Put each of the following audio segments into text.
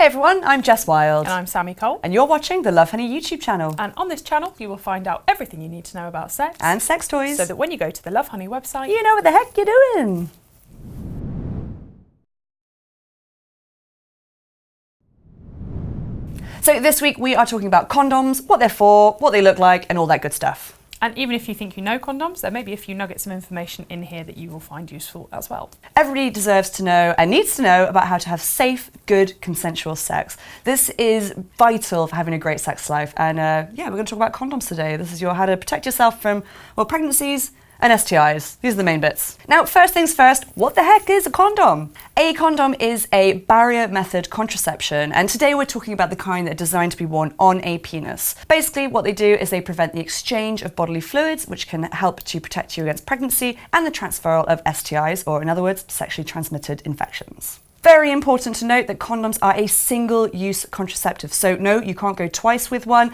Hey everyone, I'm Jess Wild. And I'm Sammi Cole. And you're watching the Love Honey YouTube channel. And on this channel, you will find out everything you need to know about sex. And sex toys. So that when you go to the Love Honey website, you know what the heck you're doing. So this week we are talking about condoms, what they're for, what they look like, and all that good stuff. And even if you think you know condoms, there may be a few nuggets of information in here that you will find useful as well. Everybody deserves to know and needs to know about how to have safe, good, consensual sex. This is vital for having a great sex life. And yeah, we're going to talk about condoms today. This is your how to protect yourself from, well, pregnancies and STIs. These are the main bits. Now, first things first, what the heck is a condom? A condom is a barrier method contraception, and today we're talking about the kind that are designed to be worn on a penis. Basically, what they do is they prevent the exchange of bodily fluids, which can help to protect you against pregnancy and the transfer of STIs, or in other words, sexually transmitted infections. Very important to note that condoms are a single-use contraceptive, so no, you can't go twice with one.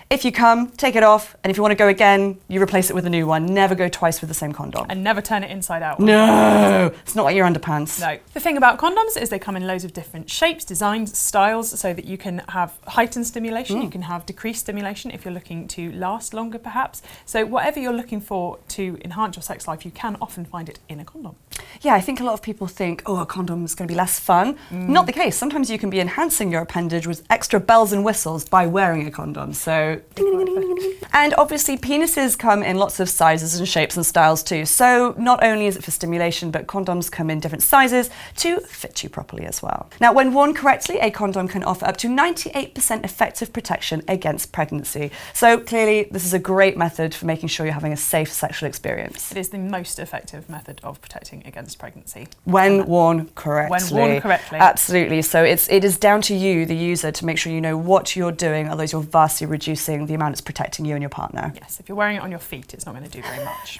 If you come, take it off, and if you want to go again, you replace it with a new one. Never go twice with the same condom. And never turn it inside out. No, it's not like your underpants. No. The thing about condoms is they come in loads of different shapes, designs, styles, so that you can have heightened stimulation, you can have decreased stimulation if you're looking to last longer perhaps. So whatever you're looking for to enhance your sex life, you can often find it in a condom. Yeah, I think a lot of people think, oh, a condom is going to be less fun. Not the case. Sometimes you can be enhancing your appendage with extra bells and whistles by wearing a condom. So, ding, ding, ding, ding. And obviously penises come in lots of sizes and shapes and styles too. So not only is it for stimulation, but condoms come in different sizes to fit you properly as well. Now, when worn correctly, a condom can offer up to 98% effective protection against pregnancy. So clearly, this is a great method for making sure you're having a safe sexual experience. It is the most effective method of protecting against pregnancy. When worn correctly. When worn correctly. Absolutely. So it is down to you, the user, to make sure you know what you're doing, otherwise you're vastly reducing the amount it's protecting you and your partner. Yes, if you're wearing it on your feet, it's not going to do very much.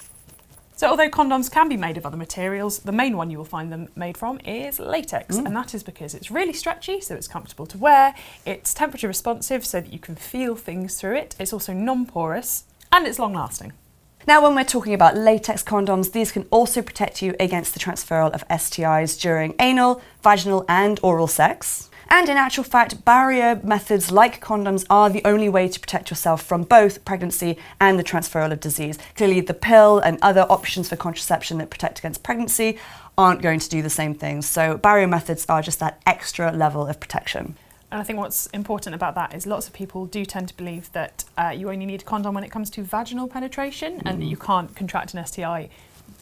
So although condoms can be made of other materials, the main one you will find them made from is latex. And that is because it's really stretchy, so it's comfortable to wear. It's temperature responsive, so that you can feel things through it. It's also non-porous, and it's long lasting. Now, when we're talking about latex condoms, these can also protect you against the transfer of STIs during anal, vaginal, and oral sex. And in actual fact, barrier methods like condoms are the only way to protect yourself from both pregnancy and the transfer of disease. Clearly, the pill and other options for contraception that protect against pregnancy aren't going to do the same thing. So barrier methods are just that extra level of protection. And I think what's important about that is lots of people do tend to believe that you only need a condom when it comes to vaginal penetration and that you can't contract an STI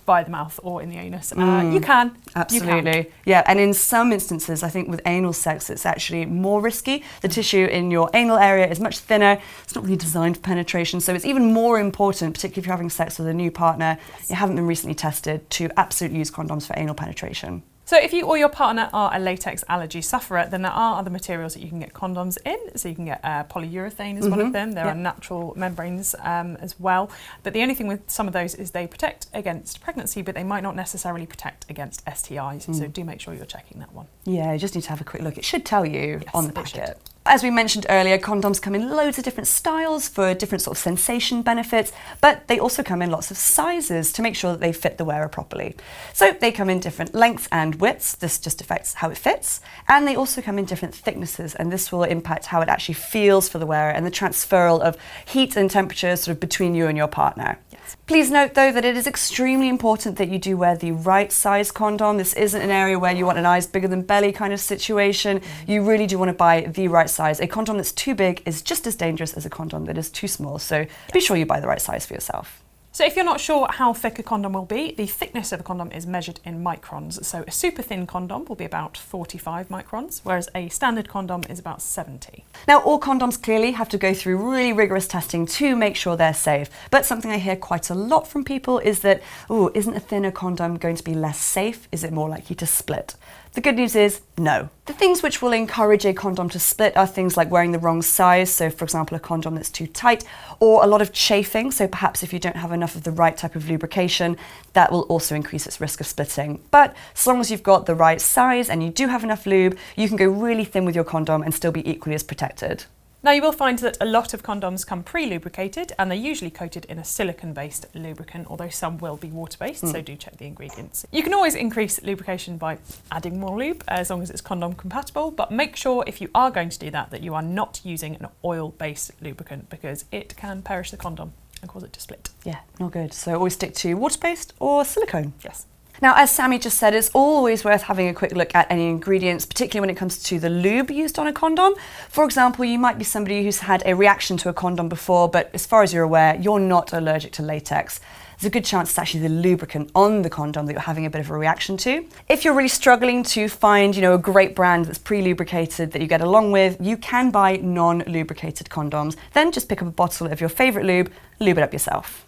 by the mouth or in the anus. You can. Absolutely. You can. Yeah, and in some instances, I think with anal sex, it's actually more risky. The tissue in your anal area is much thinner. It's not really designed for penetration. So it's even more important, particularly if you're having sex with a new partner, you haven't been recently tested, to absolutely use condoms for anal penetration. So if you or your partner are a latex allergy sufferer, then there are other materials that you can get condoms in. So you can get polyurethane is one of them. There are natural membranes as well. But the only thing with some of those is they protect against pregnancy, but they might not necessarily protect against STIs. So do make sure you're checking that one. Yeah, you just need to have a quick look. It should tell you on the packet. As we mentioned earlier, condoms come in loads of different styles for different sort of sensation benefits, but they also come in lots of sizes to make sure that they fit the wearer properly. So they come in different lengths and widths. This just affects how it fits. And they also come in different thicknesses, and this will impact how it actually feels for the wearer and the transferal of heat and temperature sort of between you and your partner. Yes. Please note though that it is extremely important that you do wear the right size condom. This isn't an area where you want an eyes bigger than belly kind of situation. You really do want to buy the right size. A condom that's too big is just as dangerous as a condom that is too small. So be sure you buy the right size for yourself. So if you're not sure how thick a condom will be, the thickness of a condom is measured in microns. So a super thin condom will be about 45 microns, whereas a standard condom is about 70. Now, all condoms clearly have to go through really rigorous testing to make sure they're safe. But something I hear quite a lot from people is that, oh, isn't a thinner condom going to be less safe? Is it more likely to split? The good news is no. The things which will encourage a condom to split are things like wearing the wrong size, so for example a condom that's too tight, or a lot of chafing, so perhaps if you don't have enough of the right type of lubrication, that will also increase its risk of splitting. But as long as you've got the right size and you do have enough lube, you can go really thin with your condom and still be equally as protected. Now you will find that a lot of condoms come pre-lubricated and they're usually coated in a silicone-based lubricant, although some will be water-based, so do check the ingredients. You can always increase lubrication by adding more lube as long as it's condom compatible, but make sure if you are going to do that you are not using an oil-based lubricant because it can perish the condom and cause it to split. Yeah, not good. So always stick to water-based or silicone. Yes. Now, as Sammi just said, it's always worth having a quick look at any ingredients, particularly when it comes to the lube used on a condom. For example, you might be somebody who's had a reaction to a condom before, but as far as you're aware, you're not allergic to latex. There's a good chance it's actually the lubricant on the condom that you're having a bit of a reaction to. If you're really struggling to find, a great brand that's pre-lubricated that you get along with, you can buy non-lubricated condoms. Then just pick up a bottle of your favourite lube it up yourself.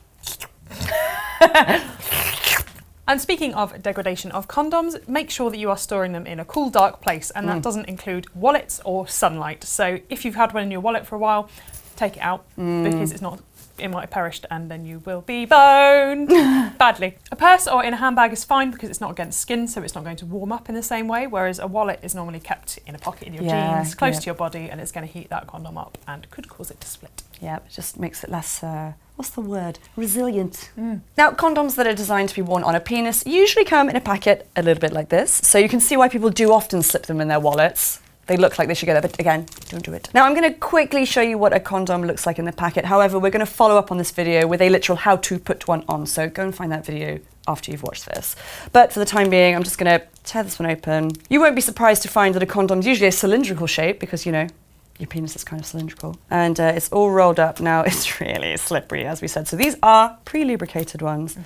And speaking of degradation of condoms, make sure that you are storing them in a cool, dark place, and that doesn't include wallets or sunlight. So if you've had one in your wallet for a while, take it out because it might have perished and then you will be boned badly. A purse or in a handbag is fine because it's not against skin, so it's not going to warm up in the same way, whereas a wallet is normally kept in a pocket in your jeans, close to your body, and it's going to heat that condom up and could cause it to split. Yeah, it just makes it less, what's the word? Resilient. Now, condoms that are designed to be worn on a penis usually come in a packet a little bit like this, so you can see why people do often slip them in their wallets. They look like they should go there, but again, don't do it. Now, I'm going to quickly show you what a condom looks like in the packet. However, we're going to follow up on this video with a literal how to put one on, so go and find that video after you've watched this. But for the time being, I'm just going to tear this one open. You won't be surprised to find that a condom's usually a cylindrical shape because, your penis is kind of cylindrical. And it's all rolled up. Now, it's really slippery, as we said. So these are pre-lubricated ones.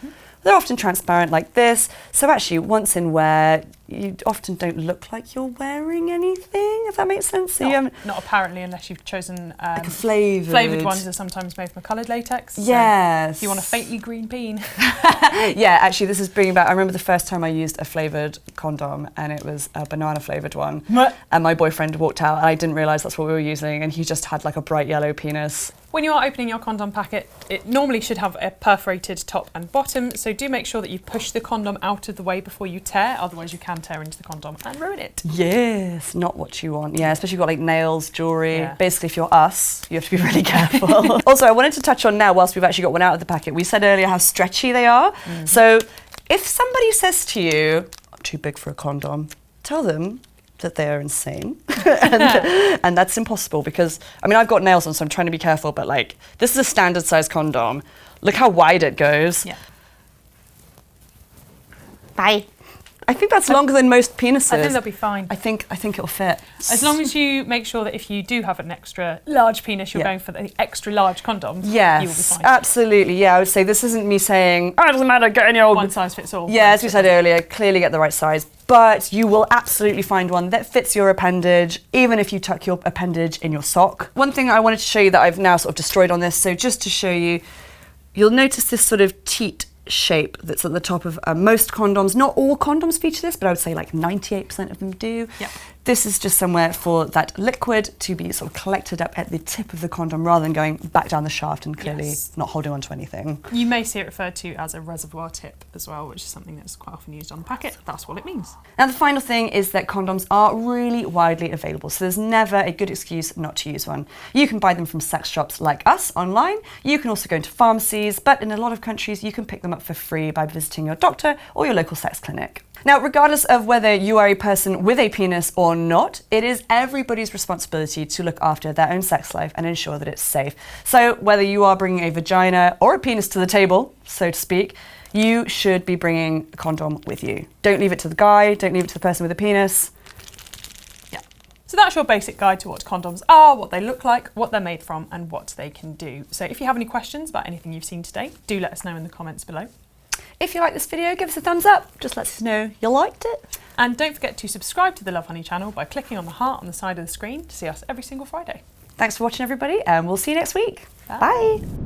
They're often transparent like this. So actually, once in wear, you often don't look like you're wearing anything, if that makes sense. So not apparently, unless you've chosen like a flavoured ones are sometimes made from a coloured latex. Yes. So if you want a faintly green peen. Yeah, actually, this is bringing back. I remember the first time I used a flavoured condom, and it was a banana flavoured one. And my boyfriend walked out, and I didn't realise that's what we were using, and he just had like a bright yellow penis. When you are opening your condom packet, it normally should have a perforated top and bottom, so do make sure that you push the condom out of the way before you tear, otherwise you can tear into the condom and ruin it. Yes, not what you want. Yeah, especially if you've got like nails, jewellery. Yeah. Basically, if you're us, you have to be really careful. Also, I wanted to touch on now, whilst we've actually got one out of the packet, we said earlier how stretchy they are. So if somebody says to you, I'm too big for a condom, tell them that they are insane. and that's impossible because, I've got nails on, so I'm trying to be careful, but like, this is a standard size condom. Look how wide it goes. Yeah. Bye. I think that's longer than most penises. I think they'll be fine. I think it'll fit. As long as you make sure that if you do have an extra large penis, you're going for the extra large condom. Yes, you will be fine. Absolutely. Yeah, I would say this isn't me saying, it doesn't matter, get any old. One size fits all. Yeah, as we said earlier, clearly get the right size. But you will absolutely find one that fits your appendage, even if you tuck your appendage in your sock. One thing I wanted to show you that I've now sort of destroyed on this, so just to show you, you'll notice this sort of teat shape that's at the top of most condoms. Not all condoms feature this, but I would say like 98% of them do. Yep. This is just somewhere for that liquid to be sort of collected up at the tip of the condom rather than going back down the shaft and clearly not holding on to anything. You may see it referred to as a reservoir tip as well, which is something that's quite often used on the packet. That's what it means. Now the final thing is that condoms are really widely available, so there's never a good excuse not to use one. You can buy them from sex shops like us online. You can also go into pharmacies, but in a lot of countries you can pick them up for free by visiting your doctor or your local sex clinic. Now, regardless of whether you are a person with a penis or not, it is everybody's responsibility to look after their own sex life and ensure that it's safe. So whether you are bringing a vagina or a penis to the table, so to speak, you should be bringing a condom with you. Don't leave it to the guy, don't leave it to the person with a penis. Yeah. So that's your basic guide to what condoms are, what they look like, what they're made from, and what they can do. So if you have any questions about anything you've seen today, do let us know in the comments below. If you like this video, give us a thumbs up. Just let us know you liked it. And don't forget to subscribe to the Love Honey channel by clicking on the heart on the side of the screen to see us every single Friday. Thanks for watching, everybody, and we'll see you next week. Bye. Bye.